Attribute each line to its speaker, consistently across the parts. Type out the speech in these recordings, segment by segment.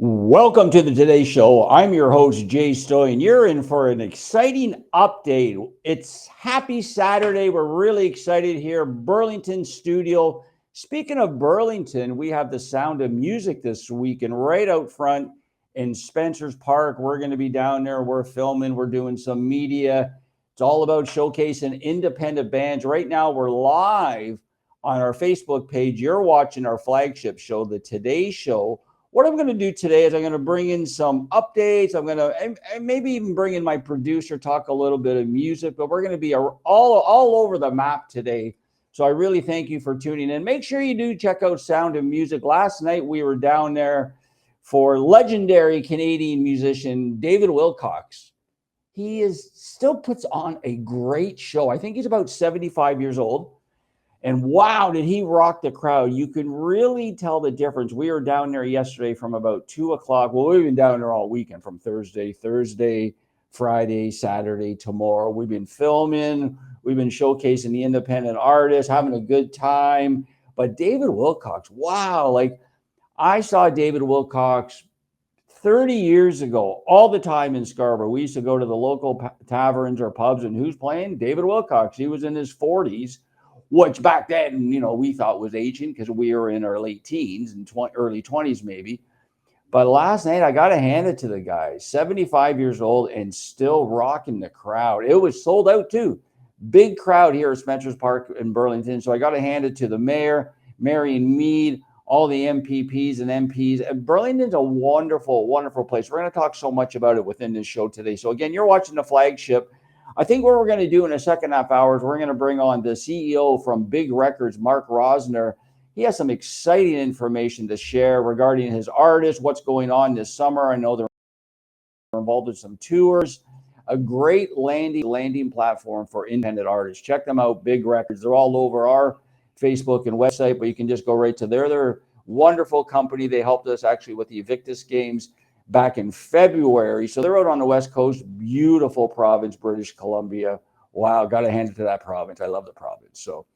Speaker 1: Welcome to the Today Show. I'm your host, Jay Stoyan. You're in for an exciting update. It's happy Saturday. We're really excited here. Burlington studio. Speaking of Burlington, we have the Sound of Music this week, and right out front in Spencer's Park, we're going to be down there. We're filming, we're doing some media. It's all about showcasing independent bands. Right now, we're live on our Facebook page. You're watching our flagship show, the Today Show. What I'm going to do today is I'm going to bring in some updates. I'm going to and maybe even bring in my producer, talk a little bit of music, but we're going to be all over the map today. So I really thank you for tuning in. Make sure you do check out Sound of Music. Last night we were down there for legendary Canadian musician David Wilcox. He still puts on a great show. I think he's about 75 years old. And wow, did he rock the crowd. You can really tell the difference. We were down there yesterday from about 2 o'clock. Well, we've been down there all weekend from Thursday, Friday, Saturday, tomorrow. We've been filming. We've been showcasing the independent artists, having a good time. But David Wilcox, wow. Like I saw David Wilcox 30 years ago, all the time in Scarborough. We used to go to the local taverns or pubs, and who's playing? David Wilcox. He was in his 40s. Which back then, we thought was aging because we were in our late teens and early 20s maybe. But last night, I got to hand it to the guy, 75 years old and still rocking the crowd. It was sold out too. Big crowd here at Spencer's Park in Burlington. So I got to hand it to the mayor, Marion Mead, all the MPPs and MPs. And Burlington's a wonderful, wonderful place. We're going to talk so much about it within this show today. So again, you're watching the flagship. I think what we're going to do in the second half hours, we're going to bring on the CEO from Big Records, Mark Rosner. He has some exciting information to share regarding his artists, what's going on this summer. I know they're involved in some tours. A great landing platform for independent artists. Check them out, Big Records. They're all over our Facebook and website, but you can just go right to their wonderful company. They helped us actually with the Invictus Games back in February. So they're out on the West Coast, beautiful province, British Columbia. Wow, got to hand it to that province. I love the province. So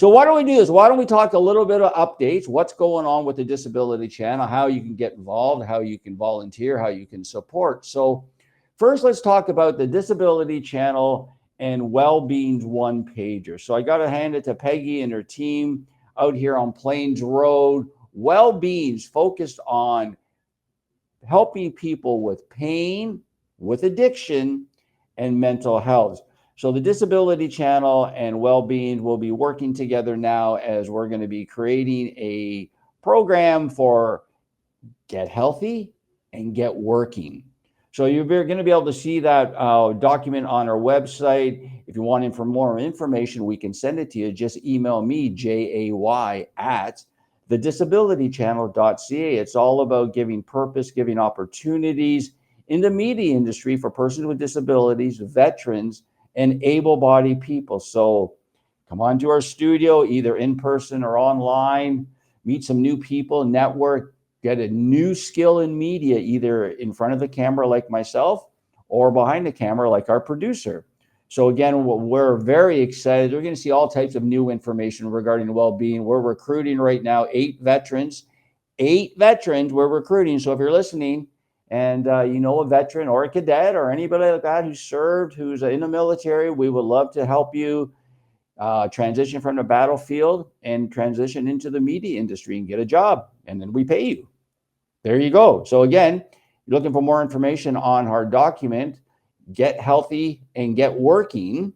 Speaker 1: why don't we do this? Why don't we talk a little bit of updates, what's going on with the Disability Channel, how you can get involved, how you can volunteer, how you can support. So first, let's talk about the Disability Channel and Wellbeing's one-pager. So I got to hand it to Peggy and her team out here on Plains Road. Wellbeing's focused on helping people with pain, with addiction, and mental health. So the Disability Channel and Wellbeing will be working together now as we're going to be creating a program for get healthy and get working. So you're going to be able to see that document on our website. If you want more information, we can send it to you. Just email me, JAY, at thedisabilitychannel.ca. It's all about giving purpose, giving opportunities in the media industry for persons with disabilities, veterans, and able-bodied people. So come on to our studio, either in person or online, meet some new people, network, get a new skill in media, either in front of the camera like myself or behind the camera like our producer. So again, we're very excited. We're going to see all types of new information regarding well-being. We're recruiting right now 8 veterans we're recruiting. So if you're listening and you know a veteran or a cadet or anybody like that who's served, who's in the military, we would love to help you transition from the battlefield and transition into the media industry and get a job. And then we pay you. There you go. So again, you're looking for more information on our document, Get Healthy and Get Working,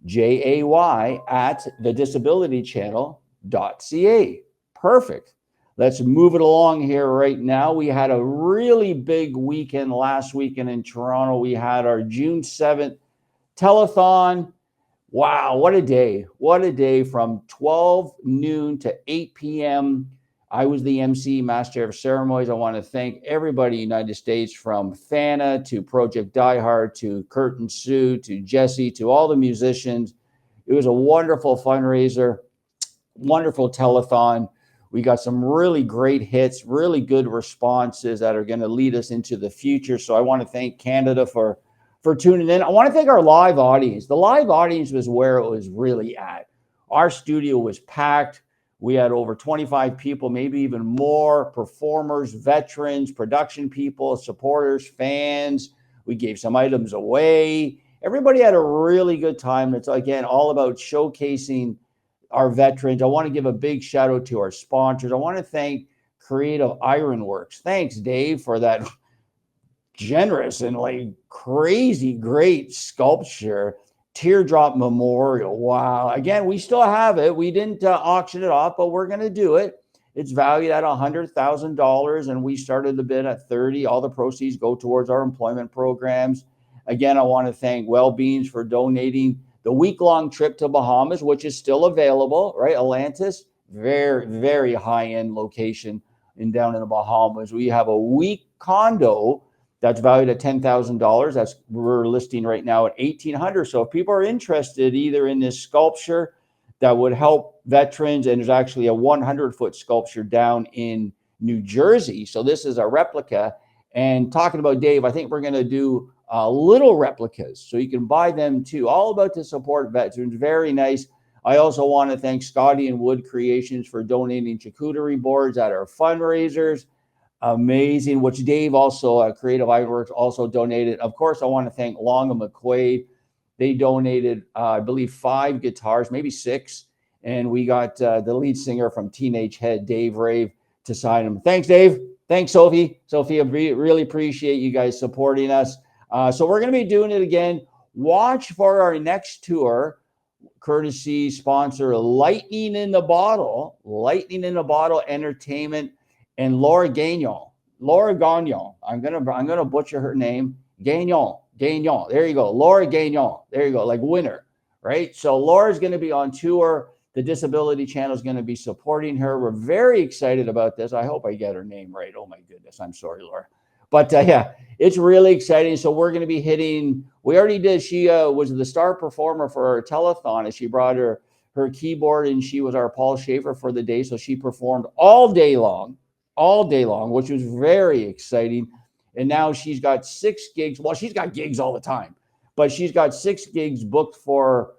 Speaker 1: JAY, at thedisabilitychannel.ca. Perfect. Let's move it along here right now. We had a really big weekend last weekend in Toronto. We had our June 7th telethon. Wow, what a day. What a day from 12 noon to 8 p.m. I was the MC, Master of Ceremonies. I want to thank everybody in the United States, from Fana to Project Diehard to Kurt and Sue to Jesse to all the musicians. It was a wonderful fundraiser, wonderful telethon. We got some really great hits, really good responses that are going to lead us into the future. So I want to thank Canada for tuning in. I want to thank our live audience. The live audience was where it was really at. Our studio was packed. We had over 25 people, maybe even more, performers, veterans, production people, supporters, fans. We gave some items away. Everybody had a really good time. It's, again, all about showcasing our veterans. I want to give a big shout out to our sponsors. I want to thank Creative Ironworks. Thanks, Dave, for that generous and like crazy great sculpture. Teardrop Memorial. Wow. Again, we still have it. We didn't auction it off, but we're going to do it. It's valued at $100,000, and we started the bid at 30. All the proceeds go towards our employment programs. Again, I want to thank Wellbeings for donating the week-long trip to Bahamas, which is still available, right? Atlantis, very, very high-end location down in the Bahamas. We have a week condo that's valued at $10,000. We're listing right now at $1,800. So if people are interested either in this sculpture that would help veterans, and there's actually a 100-foot sculpture down in New Jersey. So this is a replica. And talking about Dave, I think we're going to do little replicas, so you can buy them too. All about to support veterans. Very nice. I also want to thank Scotty and Wood Creations for donating charcuterie boards at our fundraisers. Amazing, which Dave also, Creative Ironworks, also donated. Of course, I want to thank Long and McQuaid. They donated, I believe, 5 guitars, maybe 6. And we got the lead singer from Teenage Head, Dave Rave, to sign them. Thanks, Dave. Thanks, Sophie. Sophie, I really appreciate you guys supporting us. So we're going to be doing it again. Watch for our next tour, courtesy sponsor Lightning in the Bottle Entertainment, and Laura Gagnon. I'm gonna butcher her name. Gagnon. There you go. Laura Gagnon. There you go. Like winner, right? So Laura's going to be on tour. The Disability Channel is going to be supporting her. We're very excited about this. I hope I get her name right. Oh my goodness. I'm sorry, Laura. But yeah, it's really exciting. So we're going to be hitting. We already did. She was the star performer for our telethon, and she brought her keyboard, and she was our Paul Schaefer for the day. So she performed all day long, which was very exciting. And now she's got 6 gigs. Well, she's got gigs all the time, but she's got 6 gigs booked for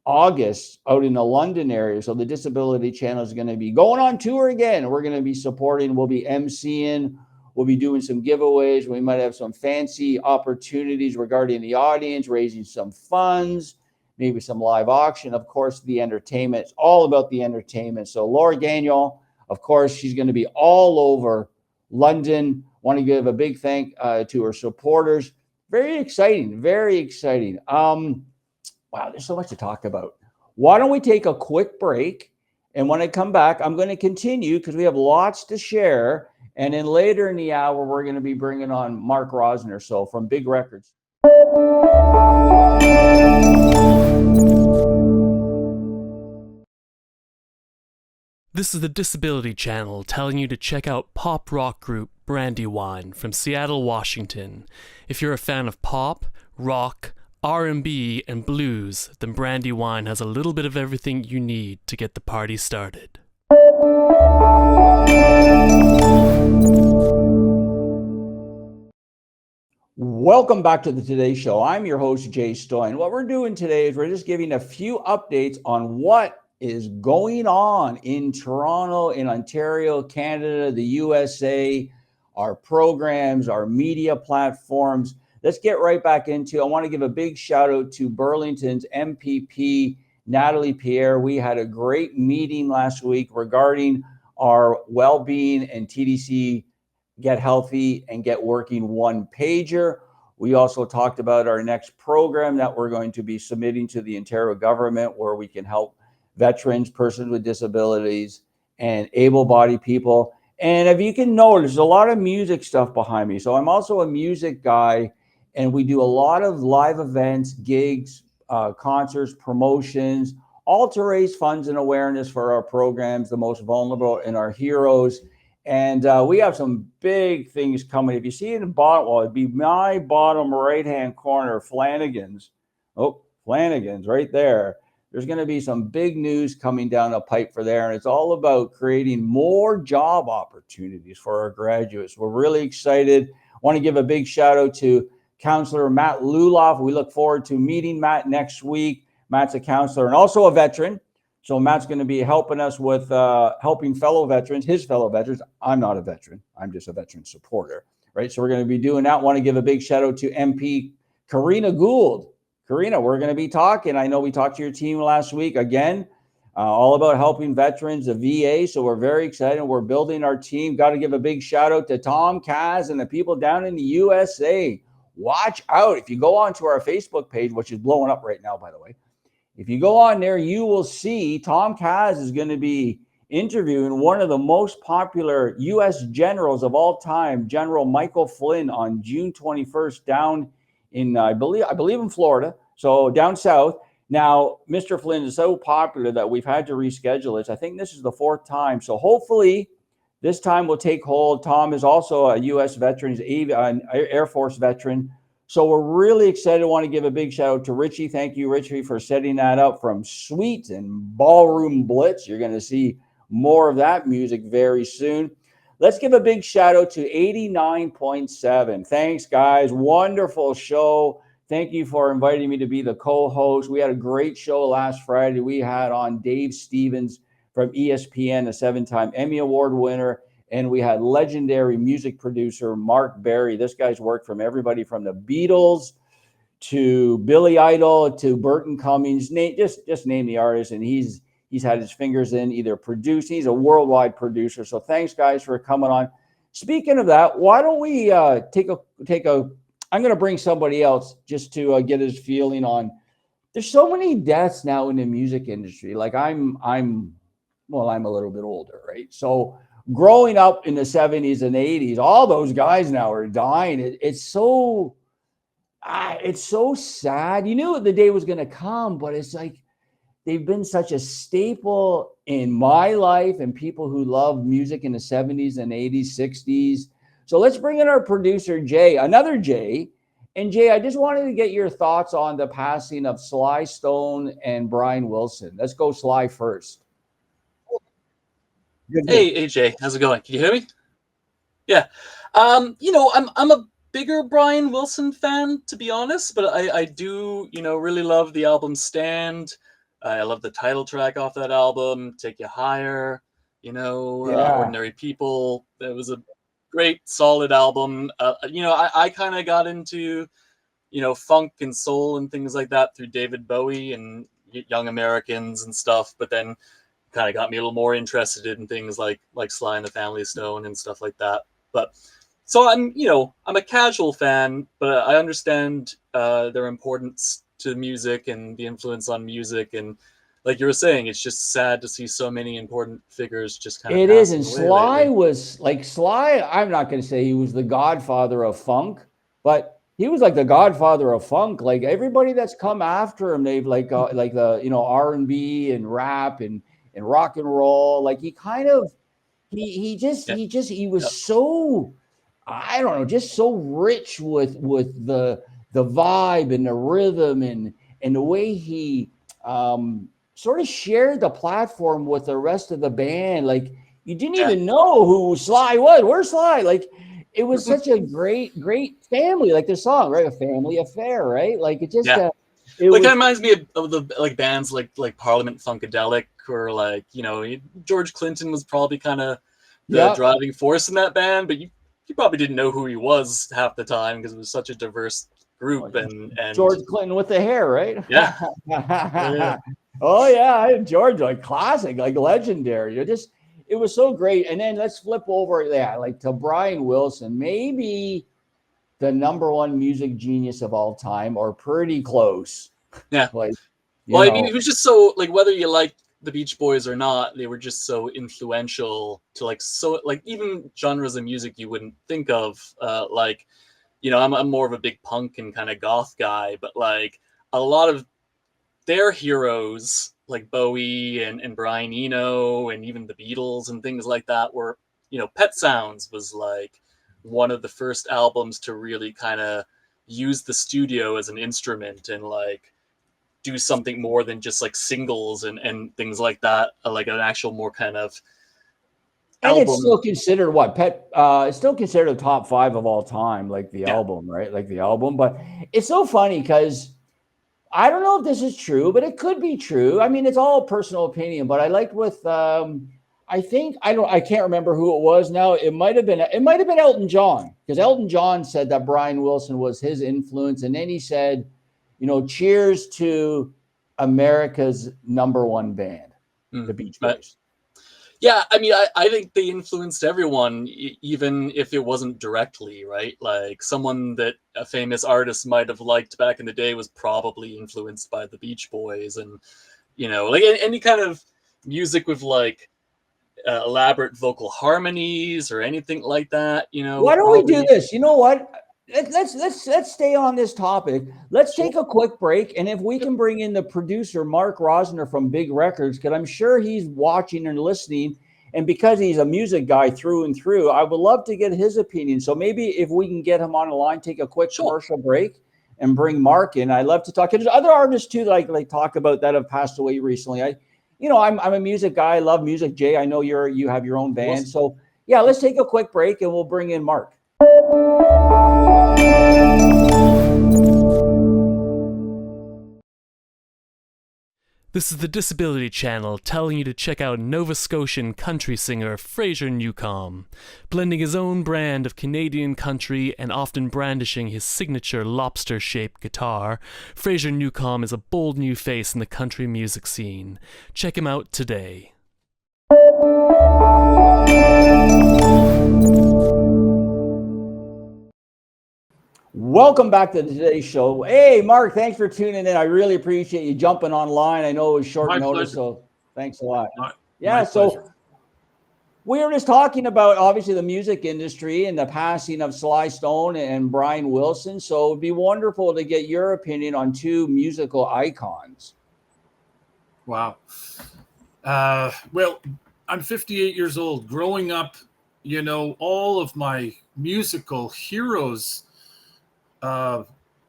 Speaker 1: August out in the London area. So the Disability Channel is going to be going on tour again. We're going to be supporting. We'll be emceeing. We'll be doing some giveaways. We might have some fancy opportunities regarding the audience, raising some funds, maybe some live auction. Of course, the entertainment. It's all about the entertainment. So Laura Gagnon, of course, she's going to be all over London. Want to give a big thank to her supporters. Very exciting. Very exciting. Wow, there's so much to talk about. Why don't we take a quick break? And when I come back, I'm going to continue because we have lots to share. And then later in the hour, we're going to be bringing on Mark Rosner, so from Big Records.
Speaker 2: This is the Disability Channel telling you to check out pop rock group Brandywine from Seattle, Washington. If you're a fan of pop, rock, R&B, and blues, then Brandywine has a little bit of everything you need to get the party started.
Speaker 1: Welcome back to the Today Show. I'm your host, Jay Stoyan. What we're doing today is we're just giving a few updates on what is going on in Toronto, in Ontario, Canada, the USA, our programs, our media platforms. Let's get right back into. I want to give a big shout out to Burlington's MPP, Natalie Pierre. We had a great meeting last week regarding our well-being and TDC Get Healthy and Get Working one pager. We also talked about our next program that we're going to be submitting to the Ontario government, where we can help veterans, persons with disabilities, and able-bodied people. And if you can notice, there's a lot of music stuff behind me. So I'm also a music guy, and we do a lot of live events, gigs, concerts, promotions, all to raise funds and awareness for our programs, the most vulnerable and our heroes. And we have some big things coming. If you see it in the bottom, well, it'd be my bottom right-hand corner, Flanagan's. Oh, Flanagan's right there. There's going to be some big news coming down the pipe for there. And it's all about creating more job opportunities for our graduates. We're really excited. I want to give a big shout out to Counselor Matt Luloff. We look forward to meeting Matt next week. Matt's a counselor and also a veteran. So Matt's going to be helping us with helping his fellow veterans. I'm not a veteran. I'm just a veteran supporter, right? So we're going to be doing that. Want to give a big shout out to MP Karina Gould. Karina, we're going to be talking. I know we talked to your team last week again, all about helping veterans, the VA. So we're very excited. We're building our team. Got to give a big shout out to Tom Kaz and the people down in the USA. Watch out. If you go onto our Facebook page, which is blowing up right now, by the way, if you go on there, you will see Tom Kaz is going to be interviewing one of the most popular U.S. generals of all time, General Michael Flynn, on June 21st down in, I believe in Florida, so down south. Now, Mr. Flynn is so popular that we've had to reschedule this. I think this is the 4th time. So hopefully this time will take hold. Tom is also a U.S. veteran. He's an Air Force veteran. So we're really excited. I want to give a big shout out to Richie. Thank you, Richie, for setting that up from Sweet and Ballroom Blitz. You're going to see more of that music very soon. Let's give a big shout out to 89.7. Thanks, guys. Wonderful show. Thank you for inviting me to be the co-host. We had a great show last Friday. We had on Dave Stevens from ESPN, a 7-time Emmy Award winner. And we had legendary music producer Mark Berry. This guy's worked from everybody from the Beatles to Billy Idol to Burton Cummings. Just name the artist, and he's had his fingers in either producing. He's a worldwide producer. So thanks, guys, for coming on. Speaking of that, why don't we take a? I'm going to bring somebody else just to get his feeling on. There's so many deaths now in the music industry. Like I'm a little bit older, right? So growing up in the 70s and 80s, all those guys now are dying. It's so sad. You knew the day was going to come, but it's like they've been such a staple in my life and people who love music in the 70s and 80s, 60s. So let's bring in our producer, Jay, another Jay. And Jay, I just wanted to get your thoughts on the passing of Sly Stone and Brian Wilson. Let's go Sly first.
Speaker 3: Hey, AJ, how's it going? Can you hear me? Yeah. I'm a bigger Brian Wilson fan, to be honest, but I do, really love the album Stand. I love the title track off that album, Take You Higher, Ordinary People. It was a great, solid album. I kind of got into, funk and soul and things like that through David Bowie and Young Americans and stuff, but then kind of got me a little more interested in things like Sly and the Family Stone and stuff like that. But so I'm a casual fan, but I understand their importance to music and the influence on music. And like you were saying, it's just sad to see so many important figures just kind of
Speaker 1: It is.
Speaker 3: passing
Speaker 1: And
Speaker 3: away
Speaker 1: Sly
Speaker 3: lately.
Speaker 1: was like I'm not going to say he was the godfather of funk, but he was like the godfather of funk. Like everybody that's come after him, they've like the R&B and rap and rock and roll. Like he kind of he was so, I don't know, just so rich with the vibe and the rhythm and the way he sort of shared the platform with the rest of the band. Like you didn't even know who Sly was. Where's Sly? Like it was such a great family, like the song, right? A family affair, right? Like it just
Speaker 3: it reminds me of the like bands like Parliament Funkadelic, or like George Clinton was probably kind of the driving force in that band, but you probably didn't know who he was half the time because it was such a diverse group. And
Speaker 1: George Clinton with the hair, right?
Speaker 3: Yeah.
Speaker 1: Oh yeah, George, like classic, like legendary. It was so great. And then let's flip over like to Brian Wilson, maybe the #1 music genius of all time, or pretty close.
Speaker 3: Yeah.
Speaker 1: Like,
Speaker 3: I mean, he was just so, like, whether you like the Beach Boys or not, they were just so influential to even genres of music you wouldn't think of. I'm more of a big punk and kind of goth guy, but like a lot of their heroes like Bowie and Brian Eno and even the Beatles and things like that were, Pet Sounds was like one of the first albums to really kind of use the studio as an instrument and like do something more than just like singles and things like that, like an actual more kind of
Speaker 1: album. And it's still considered it's still considered a top 5 of all time, like the album, right? Like the album. But it's so funny because I don't know if this is true, but it could be true. I mean, it's all personal opinion, but I liked with I think I can't remember who it was now. It might have been Elton John, because Elton John said that Brian Wilson was his influence, and then he said, cheers to America's number one band, the Beach
Speaker 3: But
Speaker 1: Boys.
Speaker 3: yeah, I mean, I think they influenced everyone, even if it wasn't directly, right? Like someone that a famous artist might have liked back in the day was probably influenced by the Beach Boys, and like any kind of music with like elaborate vocal harmonies or anything like that.
Speaker 1: Why don't we do
Speaker 3: Probably.
Speaker 1: this? You know what? Let's stay on this topic. Let's
Speaker 3: Sure.
Speaker 1: take a quick break, and if we can bring in the producer Mark Rosner from Big Records, because I'm sure he's watching and listening, and because he's a music guy through and through, I would love to get his opinion. So maybe if we can get him on the line, take a quick
Speaker 3: Sure.
Speaker 1: commercial break, and bring Mark in. I love to talk. There's other artists too, like talk about that have passed away recently. I'm a music guy. I love music. Jay, I know you have your own band,
Speaker 3: Awesome.
Speaker 1: so yeah, let's take a quick break, and we'll bring in Mark.
Speaker 2: This is the Disability Channel telling you to check out Nova Scotian country singer Fraser Newcomb. Blending his own brand of Canadian country and often brandishing his signature lobster-shaped guitar, Fraser Newcomb is a bold new face in the country music scene. Check him out today.
Speaker 1: Welcome back to today's show. Hey, Mark, thanks for tuning in. I really appreciate you jumping online. I know it was short
Speaker 4: My
Speaker 1: notice,
Speaker 4: pleasure.
Speaker 1: so thanks a lot.
Speaker 4: My
Speaker 1: So
Speaker 4: pleasure.
Speaker 1: we were just talking about obviously the music industry and the passing of Sly Stone and Brian Wilson. So it'd be wonderful to get your opinion on two musical icons.
Speaker 4: Wow. Well, I'm 58 years old. Growing up, all of my musical heroes,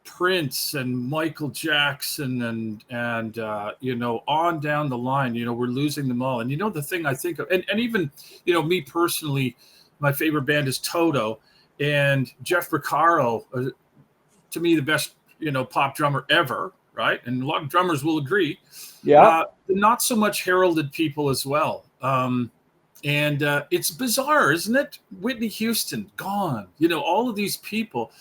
Speaker 4: Prince and Michael Jackson and on down the line, we're losing them all. And the thing I think of, and even, me personally, my favorite band is Toto, and Jeff Porcaro, to me, the best, pop drummer ever. Right. And a lot of drummers will agree.
Speaker 1: Yeah.
Speaker 4: Not so much heralded people as well. And it's bizarre, isn't it? Whitney Houston, gone, all of these people.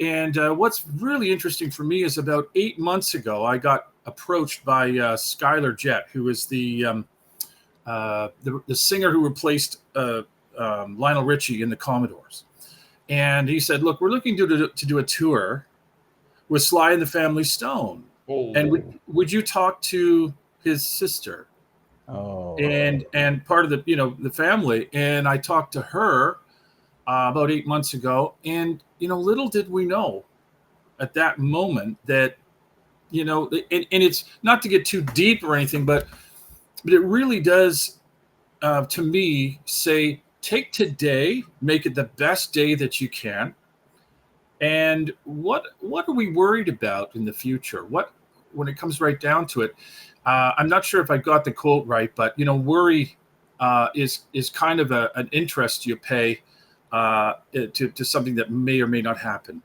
Speaker 4: And what's really interesting for me is about 8 months ago, I got approached by Skylar Jett, who is the singer who replaced Lionel Richie in the Commodores. And he said, look, we're looking to do a tour with Sly and the Family Stone.
Speaker 1: Oh.
Speaker 4: And would you talk to his sister?
Speaker 1: Oh.
Speaker 4: And part of the family. And I talked to her about 8 months ago, and little did we know at that moment that and it's not to get too deep or anything, but it really does to me say, take today, make it the best day that you can. And what are we worried about in the future? When it comes right down to it, I'm not sure if I got the quote right, but worry is kind of an interest you pay to something that may or may not happen.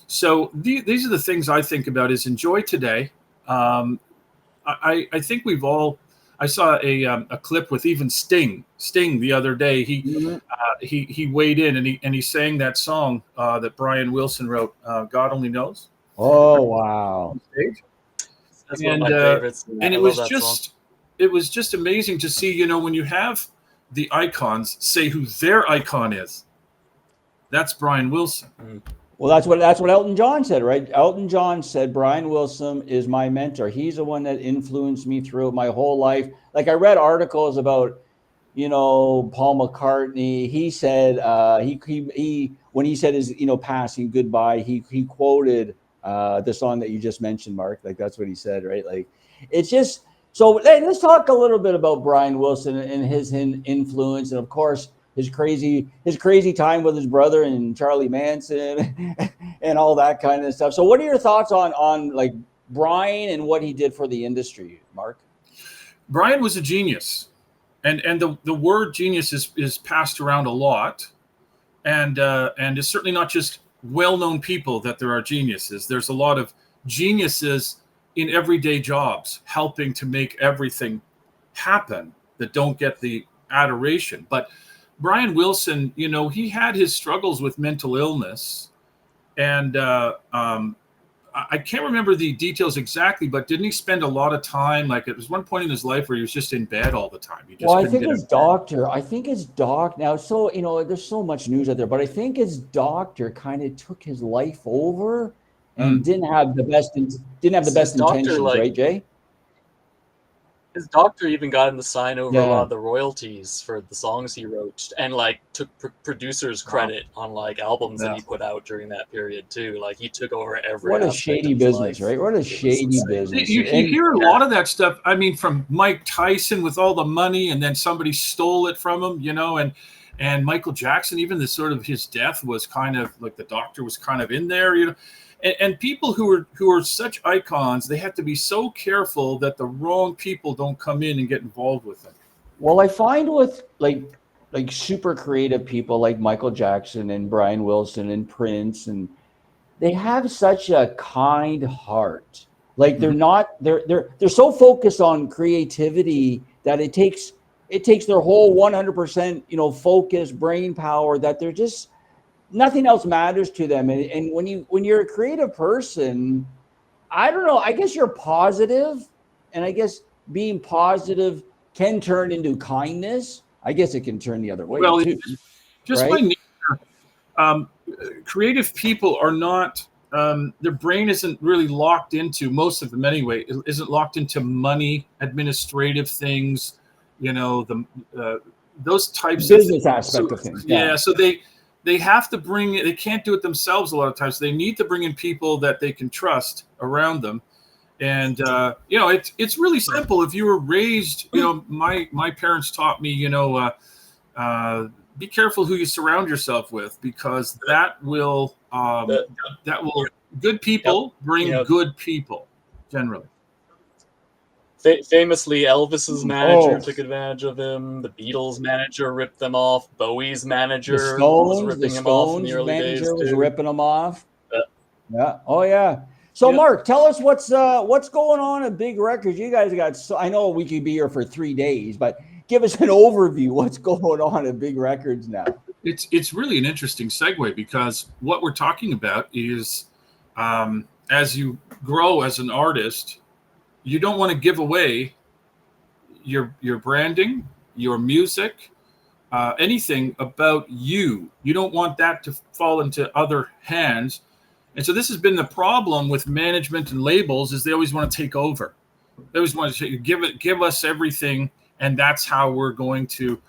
Speaker 4: So these are the things I think about: is enjoy today. I think we've all. I saw a clip with even Sting the other day. He weighed in and he sang that song that Brian Wilson wrote, "God Only Knows."
Speaker 1: Oh, wow!
Speaker 3: That's one of my favorites.
Speaker 4: And it was just amazing to see. When you have the icons say who their icon is, that's Brian Wilson.
Speaker 1: Well, that's what Elton John said, right? Elton John said Brian Wilson is my mentor. He's the one that influenced me throughout my whole life. Like, I read articles about, Paul McCartney. He said he when he said his passing goodbye, he quoted the song that you just mentioned, Mark. Like, that's what he said, right? Like, it's just so. Let's talk a little bit about Brian Wilson and his influence, and of course his crazy time with his brother and Charlie Manson and all that kind of stuff. So what are your thoughts on like Brian and what he did for the industry, Mark?
Speaker 4: Brian was a genius, and the word genius is passed around a lot, and it's certainly not just well-known people that there are geniuses. There's a lot of geniuses in everyday jobs, helping to make everything happen that don't get the adoration. But Brian Wilson, he had his struggles with mental illness, and I can't remember the details exactly, but didn't he spend a lot of time, like it was one point in his life where he was just in bed all the time? He just
Speaker 1: Well, I
Speaker 4: couldn't
Speaker 1: think
Speaker 4: get
Speaker 1: his doctor, now, so, there's so much news out there, but I think his doctor kind of took his life over and didn't have the best
Speaker 3: His doctor,
Speaker 1: intentions, right, Jay?
Speaker 3: His doctor even got him to sign over a lot
Speaker 1: Yeah.
Speaker 3: of the royalties for the songs he wrote, and like took producer's credit on like albums that he put out during that period too. Like he took over every
Speaker 1: What a
Speaker 3: aspect
Speaker 1: shady
Speaker 3: of his
Speaker 1: business,
Speaker 3: life.
Speaker 1: right? What a
Speaker 3: It was
Speaker 1: shady
Speaker 3: insane.
Speaker 1: business.
Speaker 4: You
Speaker 1: And
Speaker 4: hear a lot of that stuff. I mean, from Mike Tyson with all the money, and then somebody stole it from him, and Michael Jackson, even the sort of his death was kind of like the doctor was kind of in there. And people who are such icons, they have to be so careful that the wrong people don't come in and get involved with them.
Speaker 1: well, I find with like super creative people like Michael Jackson and Brian Wilson and Prince, and they have such a kind heart. Like they're not they're so focused on creativity that it takes their whole 100% focus, brain power, that they're just nothing else matters to them. And when you're a creative person, I don't know, I guess you're positive, and I guess being positive can turn into kindness. I guess it can turn the other way too.
Speaker 4: Just
Speaker 1: right?
Speaker 4: by nature, creative people are not. Their brain isn't really locked into, most of them anyway, isn't locked into money, administrative things, those types
Speaker 1: The
Speaker 4: of
Speaker 1: business aspect of things. Yeah.
Speaker 4: So they have to bring it. They can't do it themselves a lot of times. They need to bring in people that they can trust around them. And it's really simple. If you were raised, my parents taught me, be careful who you surround yourself with, because that will good people bring good people generally.
Speaker 3: Famously, Elvis's manager took advantage of him. The Beatles' manager ripped them off. Bowie's manager was ripping him off in the early days too.
Speaker 1: Was ripping them off. Yeah. Oh yeah. So Mark, tell us what's going on at Big Records. You guys got. I know we could be here for 3 days, but give us an overview. What's going on at Big Records now?
Speaker 4: It's really an interesting segue, because what we're talking about is as you grow as an artist, you don't want to give away your branding, your music, anything about you. You don't want that to fall into other hands. And so this has been the problem with management and labels, is they always want to take over. They always want to give us everything, and that's how we're going to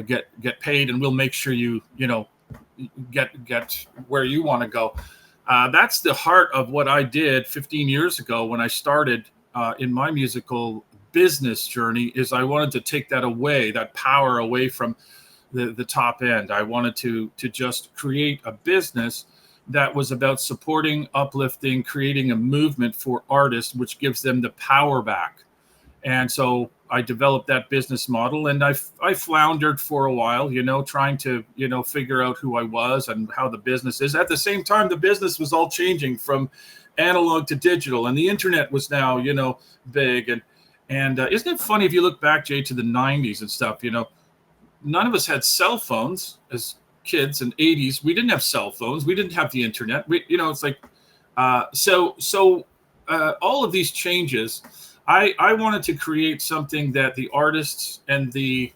Speaker 4: get paid, and we'll make sure you get where you want to go. That's the heart of what I did 15 years ago when I started in my musical business journey. Is I wanted to take that power away from the top end. I wanted to just create a business that was about supporting, uplifting, creating a movement for artists, which gives them the power back. And so I developed that business model, and I floundered for a while, trying to, figure out who I was and how the business is. At the same time, the business was all changing from analog to digital, and the internet was now, big. And isn't it funny if you look back, Jay, to the 90s and stuff, none of us had cell phones as kids. In 80s, we didn't have cell phones. We didn't have the internet. It's like, so all of these changes, I wanted to create something that the artists and the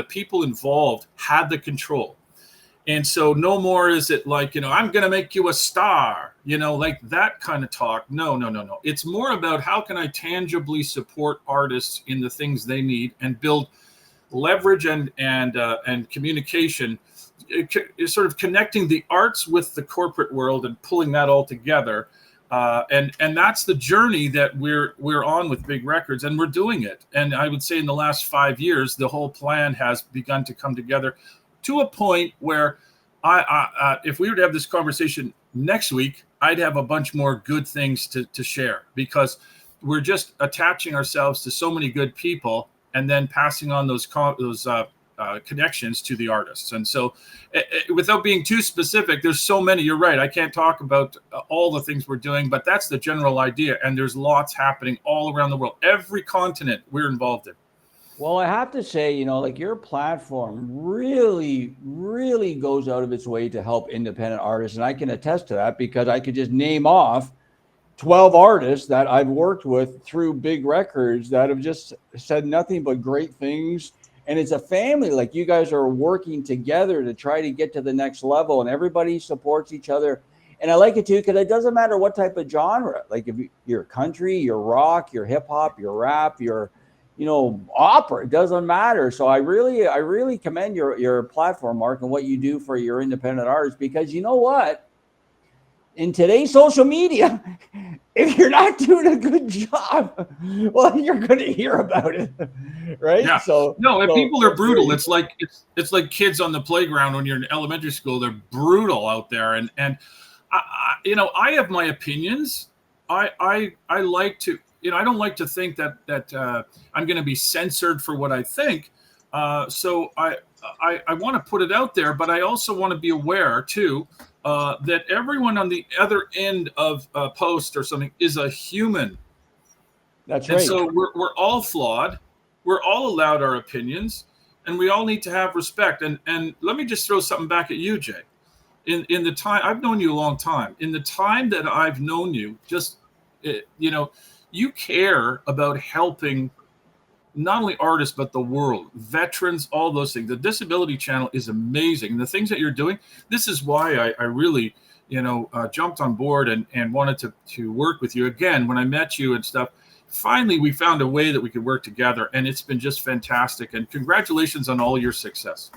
Speaker 4: people involved had the control. And so no more is it like, I'm going to make you a star, like that kind of talk. No. It's more about how can I tangibly support artists in the things they need, and build leverage and communication, sort of connecting the arts with the corporate world and pulling that all together. And that's the journey that we're on with Big Records, and we're doing it. And I would say in the last 5 years, the whole plan has begun to come together to a point where I if we were to have this conversation next week, I'd have a bunch more good things to share, because we're just attaching ourselves to so many good people, and then passing on those connections to the artists. And so without being too specific, there's so many. You're right. I can't talk about all the things we're doing, but that's the general idea. And there's lots happening all around the world. Every continent we're involved in.
Speaker 1: Well, I have to say, you know, like your platform really, really goes out of its way to help independent artists. And I can attest to that because I could just name off 12 artists that I've worked with through big records that have just said nothing but great things. And it's a family. Like you guys are working together to try to get to the next level, and everybody supports each other. And I like it too, because it doesn't matter what type of genre. Like if you're country, you're rock, you're hip hop, you're rap, you're, you know, opera, it doesn't matter. So I really commend your platform, Mark, and what you do for your independent artists, because you know what? In today's social media, if you're not doing a good job, well, you're going to hear about it, right?
Speaker 4: Yeah.
Speaker 1: So
Speaker 4: people are brutal. It's like kids on the playground when you're in elementary school. They're brutal out there, and I have my opinions. I like to. I don't like to think that I'm going to be censored for what I think. So I want to put it out there, but I also want to be aware too that everyone on the other end of a post or something is a human.
Speaker 1: That's right.
Speaker 4: And so we're all flawed. We're all allowed our opinions, and we all need to have respect. And let me just throw something back at you, Jay. In the time I've known you a long time, in the time that I've known you, you care about helping not only artists, but the world, veterans, all those things. The Disability Channel is amazing. And the things that you're doing, this is why I really, jumped on board and wanted to work with you. Again, when I met you and stuff, finally, we found a way that we could work together. And it's been just fantastic. And congratulations on all your success.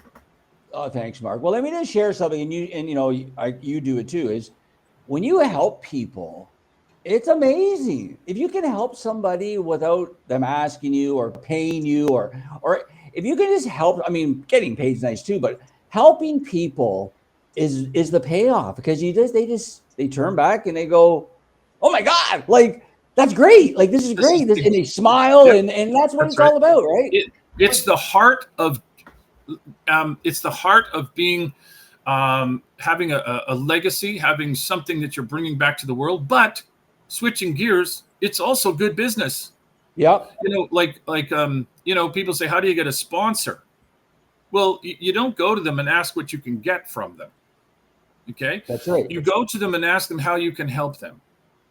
Speaker 1: Oh, thanks, Mark. Well, let me just share something. And you do it too, is when you help people, it's amazing. If you can help somebody without them asking you or paying you, or if you can just help, I mean, getting paid is nice too, but helping people is the payoff, because they turn back and they go, oh my God, like that's great. Like this is great. And they smile,
Speaker 4: Yep.
Speaker 1: and that's what it's all about, right?
Speaker 4: It's the heart of being, having a legacy, having something that you're bringing back to the world, but switching gears, it's also good business.
Speaker 1: Yeah.
Speaker 4: People say, how do you get a sponsor? Well, you don't go to them and ask what you can get from them. Okay.
Speaker 1: That's right.
Speaker 4: You go to them and ask them how you can help them.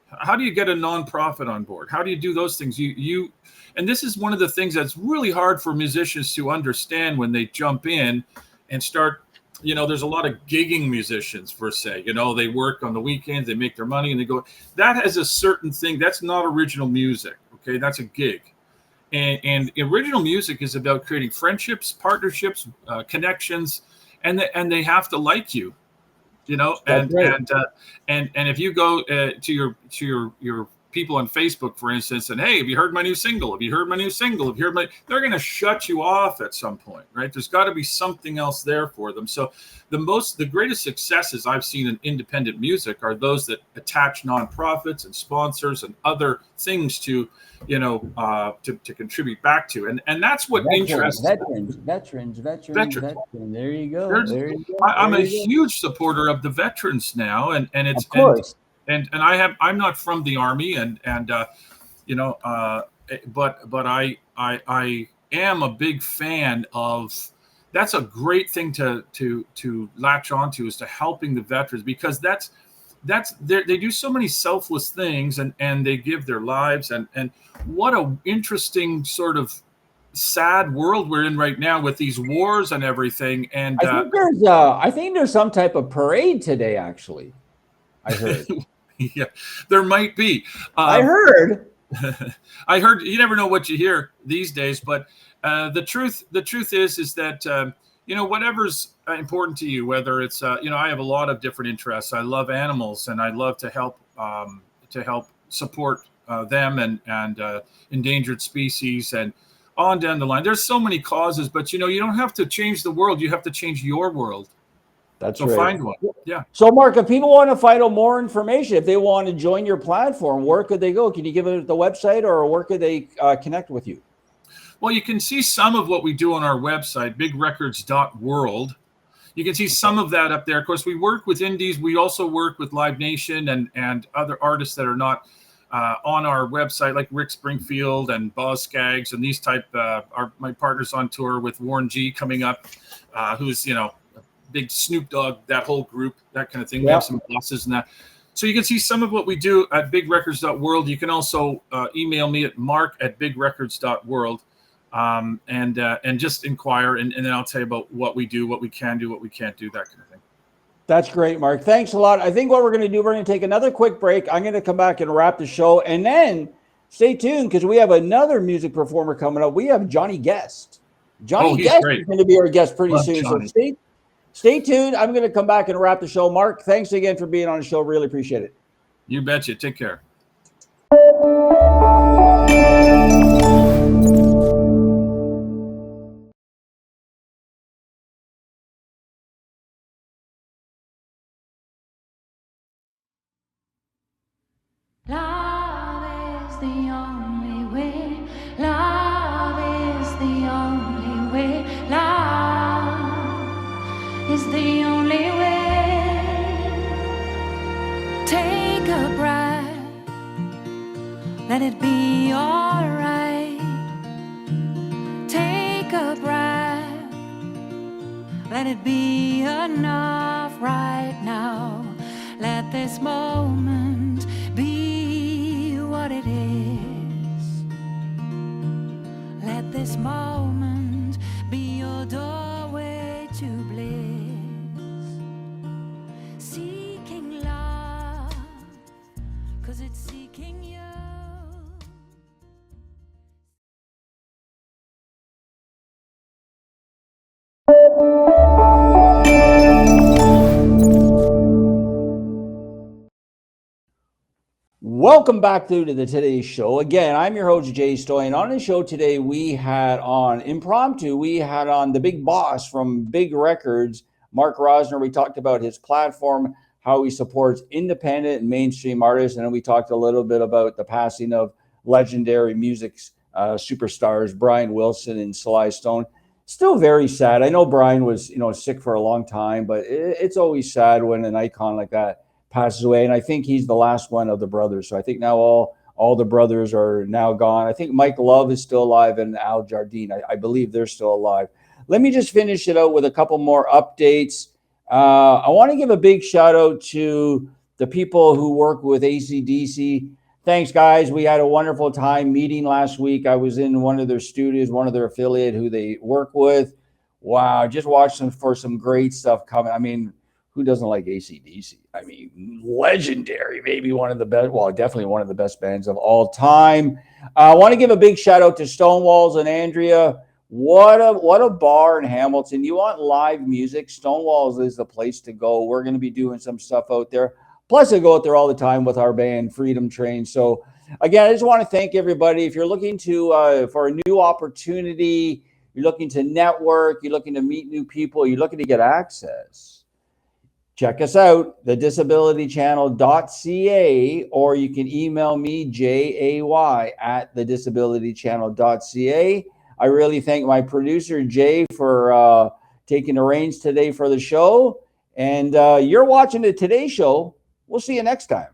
Speaker 4: How do you get a nonprofit on board? How do you do those things? And this is one of the things that's really hard for musicians to understand when they jump in and start. There's a lot of gigging musicians, per se. They work on the weekends, they make their money, and they go. That has a certain thing. That's not original music. Okay, that's a gig. And original music is about creating friendships, partnerships, connections, and they have to like you. And if you go to your people on Facebook, for instance, and hey, have you heard my new single? Have you heard my new single? Have you heard they're going to shut you off at some point, right? There's got to be something else there for them. So the greatest successes I've seen in independent music are those that attach nonprofits and sponsors and other things to contribute back to. And that's what interests
Speaker 1: veterans. There you go.
Speaker 4: I'm a huge supporter of the veterans now, and it's
Speaker 1: of course.
Speaker 4: And I'm not from the Army, but I am a big fan of. That's a great thing to latch onto, is to helping the veterans, because they do so many selfless things, and they give their lives, and what a interesting sort of sad world we're in right now with these wars and everything. And
Speaker 1: I think there's some type of parade today, actually. I heard.
Speaker 4: Yeah, there might be.
Speaker 1: I heard.
Speaker 4: I heard. You never know what you hear these days, but the truth is that whatever's important to you, whether it's I have a lot of different interests. I love animals, and I love to help support them and endangered species, and on down the line. There's so many causes, but you don't have to change the world. You have to change your world.
Speaker 1: That's
Speaker 4: so
Speaker 1: right.
Speaker 4: Find one. Yeah.
Speaker 1: So, Mark, if people want to find out more information, if they want to join your platform, where could they go? Can you give it the website, or where could they connect with you?
Speaker 4: Well, you can see some of what we do on our website, bigrecords.world. You can see some of that up there. Of course, we work with indies. We also work with Live Nation and other artists that are not on our website, like Rick Springfield and Boz Skaggs and these type are my partners on tour with Warren G coming up, who's, you know, a big Snoop Dogg, that whole group, that kind of thing. We have some bosses and that. So you can see some of what we do at bigrecords.world. You can also email me at mark@bigrecords.world and just inquire, and then I'll tell you about what we do, what we can do, what we can't do, that kind of thing.
Speaker 1: That's great, Mark. Thanks a lot. I think what we're going to do, we're going to take another quick break. I'm going to come back and wrap the show, and then stay tuned because we have another music performer coming up. We have Johnny Guest. Johnny Guest is going to be our guest pretty soon. Johnny. So stay tuned. I'm going to come back and wrap the show. Mark, thanks again for being on the show. Really appreciate it.
Speaker 4: You betcha. Take care.
Speaker 5: Love is the only way. Love is the only way. Love is the only way. Take a breath. Let it be alright. Take a breath. Let it be enough right now. Let this moment be what it is. Let this moment be your doorway to bliss. Seeking love, 'cause it's seeking you.
Speaker 1: Welcome back to the Today's Show. Again, I'm your host, Jay Stoyan. On the show today, we had on the big boss from Big Records, Mark Rosner. We talked about his platform, how he supports independent and mainstream artists, and then we talked a little bit about the passing of legendary music superstars Brian Wilson and Sly Stone. Still very sad. I know Brian was, sick for a long time, but it's always sad when an icon like that passes away, and I think he's the last one of the brothers. So I think now all the brothers are now gone. I think Mike Love is still alive and Al Jardine. I believe they're still alive. Let me just finish it out with a couple more updates. I want to give a big shout out to the people who work with AC/DC. Thanks, guys. We had a wonderful time meeting last week. I was in one of their studios, one of their affiliate who they work with. Wow, just watched them for some great stuff coming. I mean, who doesn't like AC/DC? I mean, legendary, maybe one of the best, well, definitely one of the best bands of all time. I want to give a big shout out to Stonewalls and Andrea. What a bar in Hamilton. You want live music? Stonewalls is the place to go. We're going to be doing some stuff out there. Plus, I go out there all the time with our band, Freedom Train. So, again, I just want to thank everybody. If you're looking for a new opportunity, you're looking to network, you're looking to meet new people, you're looking to get access, check us out, thedisabilitychannel.ca, or you can email me, jay@thedisabilitychannel.ca. I really thank my producer, Jay, for taking the reins today for the show. And you're watching the Today Show. We'll see you next time.